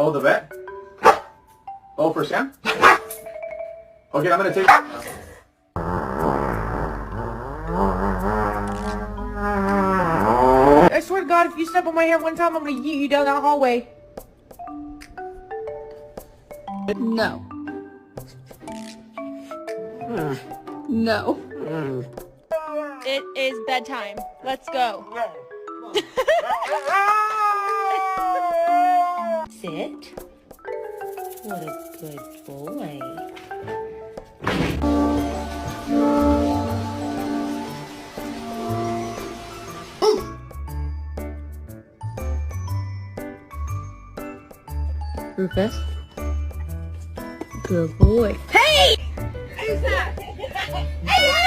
Oh, the vet? Oh, for Sam? Okay, I'm gonna take... I swear to God, if you step on my hair one time, I'm gonna yeet you down that hallway. No. No. It is bedtime. Let's go. Sit. What a good boy. Rufus. Good boy. Hey! Who's that? Hey!